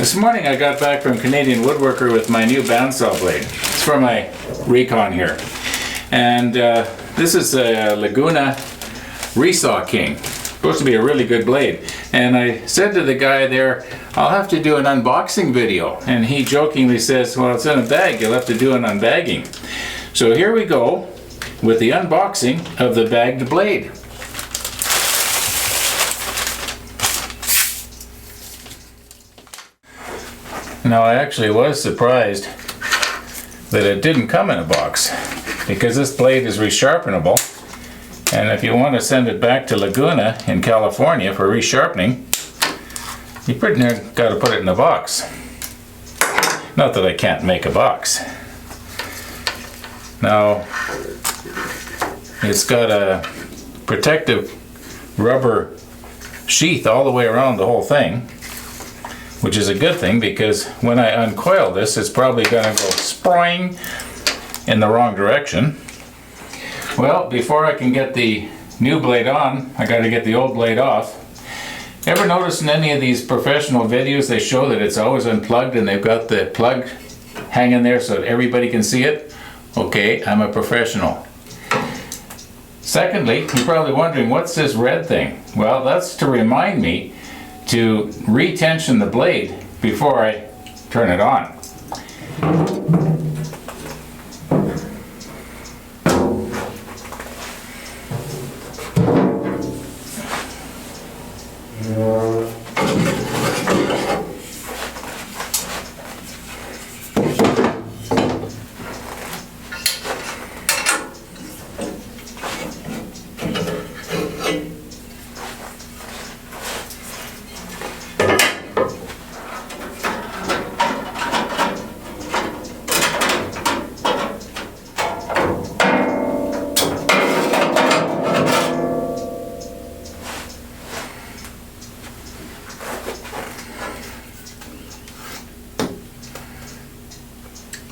This morning I got back from Canadian Woodworker with my new bandsaw blade. It's for my Recon here. And this is a Laguna Resaw King. Supposed to be a really good blade. And I said to the guy there, I'll have to do an unboxing video. And he jokingly says, well, it's in a bag, you'll have to do an unbagging. So here we go with the unboxing of the bagged blade. Now I actually was surprised that it didn't come in a box, because this blade is resharpenable, and if you want to send it back to Laguna in California for resharpening, you pretty near got to put it in a box. Not that I can't make a box. Now it's got a protective rubber sheath all the way around the whole thing, which is a good thing, because when I uncoil this, it's probably going to go spring in the wrong direction. Well, before I can get the new blade on, I got to get the old blade off. Ever notice in any of these professional videos they show that it's always unplugged and they've got the plug hanging there so that everybody can see it? Okay, I'm a professional. Secondly, you're probably wondering, what's this red thing? Well, that's to remind me to re-tension the blade before I turn it on.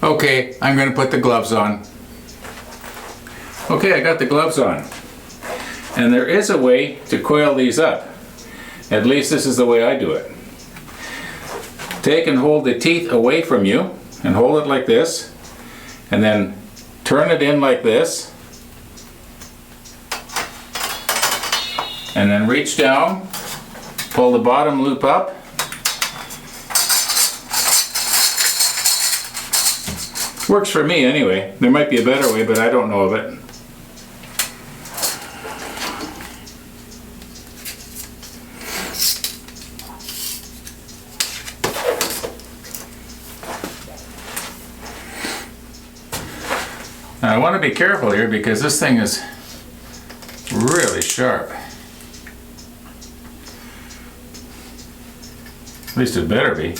Okay, I'm going to put the gloves on. Okay, I got the gloves on. And there is a way to coil these up. At least this is the way I do it. Take and hold the teeth away from you, and hold it like this, and then turn it in like this, and then reach down, pull the bottom loop up, works for me anyway. There might be a better way, but I don't know of it. Now I want to be careful here because this thing is really sharp. At least it better be.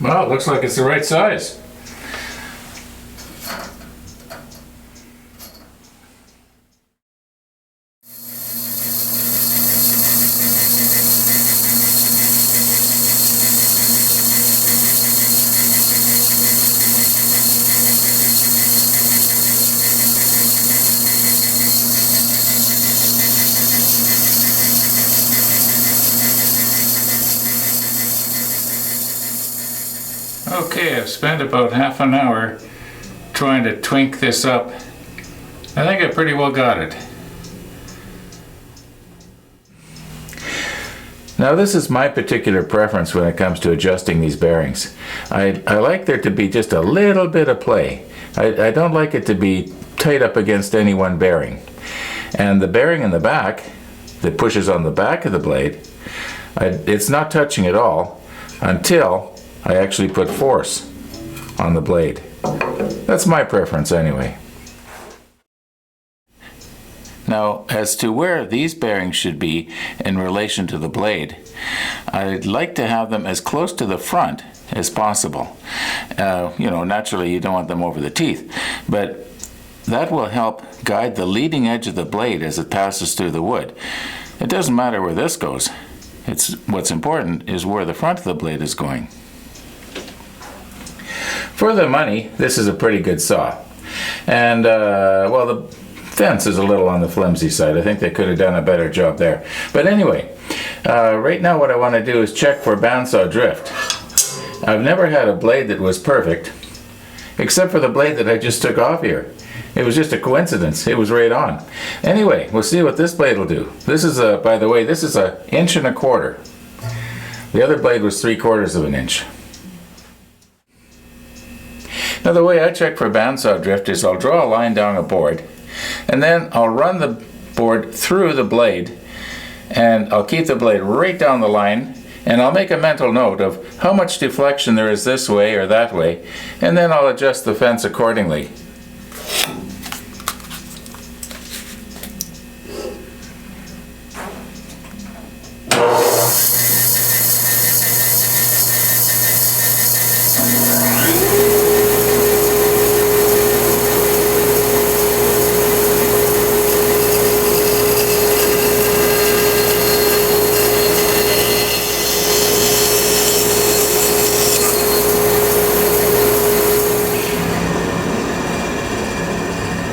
Well, it looks like it's the right size. Okay, I've spent about half an hour trying to twink this up. I think I pretty well got it. Now this is my particular preference when it comes to adjusting these bearings. I like there to be just a little bit of play. I don't like it to be tight up against any one bearing. And the bearing in the back that pushes on the back of the blade, it's not touching at all until I actually put force on the blade. That's my preference anyway. Now, as to where these bearings should be in relation to the blade, I'd like to have them as close to the front as possible. Naturally you don't want them over the teeth, but that will help guide the leading edge of the blade as it passes through the wood. It doesn't matter where this goes. What's important is where the front of the blade is going. For the money, this is a pretty good saw. And, well, the fence is a little on the flimsy side. I think they could have done a better job there. But anyway, right now what I want to do is check for bandsaw drift. I've never had a blade that was perfect, except for the blade that I just took off here. It was just a coincidence. It was right on. Anyway, we'll see what this blade will do. This is a, by the way, this is 1.25 inches. The other blade was 3/4 of an inch. Now the way I check for bandsaw drift is I'll draw a line down a board, and then I'll run the board through the blade, and I'll keep the blade right down the line, and I'll make a mental note of how much deflection there is this way or that way, and then I'll adjust the fence accordingly.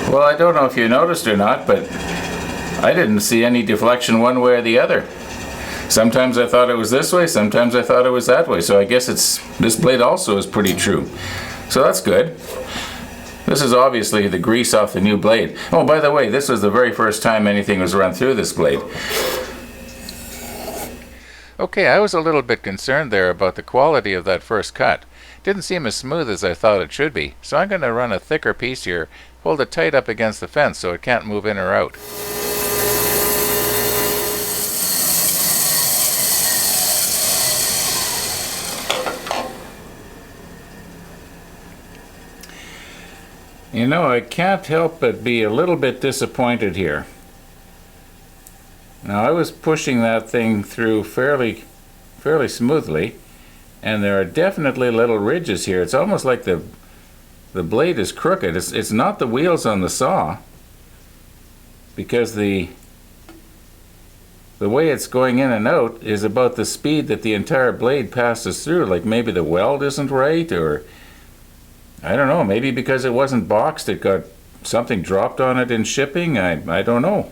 Well, I don't know if you noticed or not, but I didn't see any deflection one way or the other. Sometimes I thought it was this way, sometimes I thought it was that way, so I guess this blade also is pretty true. So that's good. This is obviously the grease off the new blade. Oh, by the way, this was the very first time anything was run through this blade. Okay, I was a little bit concerned there about the quality of that first cut. Didn't seem as smooth as I thought it should be, so I'm going to run a thicker piece here, hold it tight up against the fence so it can't move in or out. You know, I can't help but be a little bit disappointed here. Now, I was pushing that thing through fairly smoothly, and there are definitely little ridges here. It's almost like the blade is crooked. It's not the wheels on the saw, because the way it's going in and out is about the speed that the entire blade passes through. Like maybe the weld isn't right, or I don't know, maybe because it wasn't boxed, it got something dropped on it in shipping. I don't know.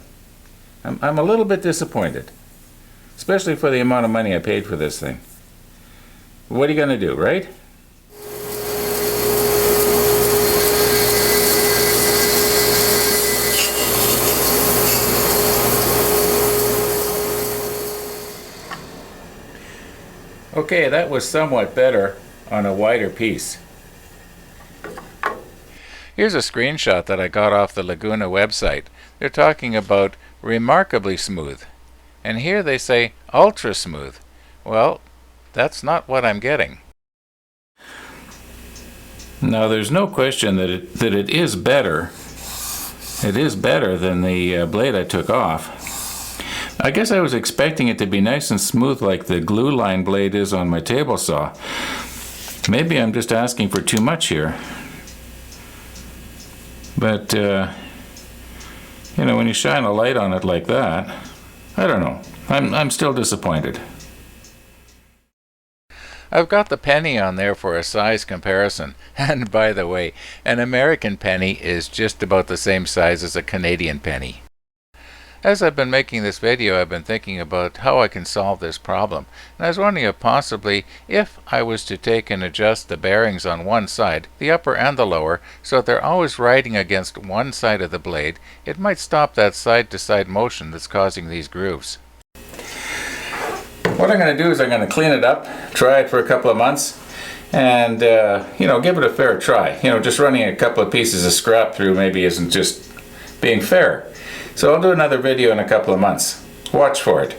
I'm a little bit disappointed, especially for the amount of money I paid for this thing. What are you going to do, right? Okay, that was somewhat better on a wider piece. Here's a screenshot that I got off the Laguna website. They're talking about remarkably smooth. And here they say ultra smooth. Well, that's not what I'm getting. Now there's no question that it is better. It is better than the blade I took off. I guess I was expecting it to be nice and smooth like the glue line blade is on my table saw. Maybe I'm just asking for too much here. But, you know, when you shine a light on it like that, I don't know. I'm still disappointed. I've got the penny on there for a size comparison. And by the way, an American penny is just about the same size as a Canadian penny. As I've been making this video, I've been thinking about how I can solve this problem. And I was wondering if possibly, if I was to take and adjust the bearings on one side, the upper and the lower, so that they're always riding against one side of the blade, it might stop that side-to-side motion that's causing these grooves. What I'm going to do is I'm going to clean it up, try it for a couple of months, and you know, give it a fair try. You know, just running a couple of pieces of scrap through maybe isn't just being fair. So I'll do another video in a couple of months. Watch for it.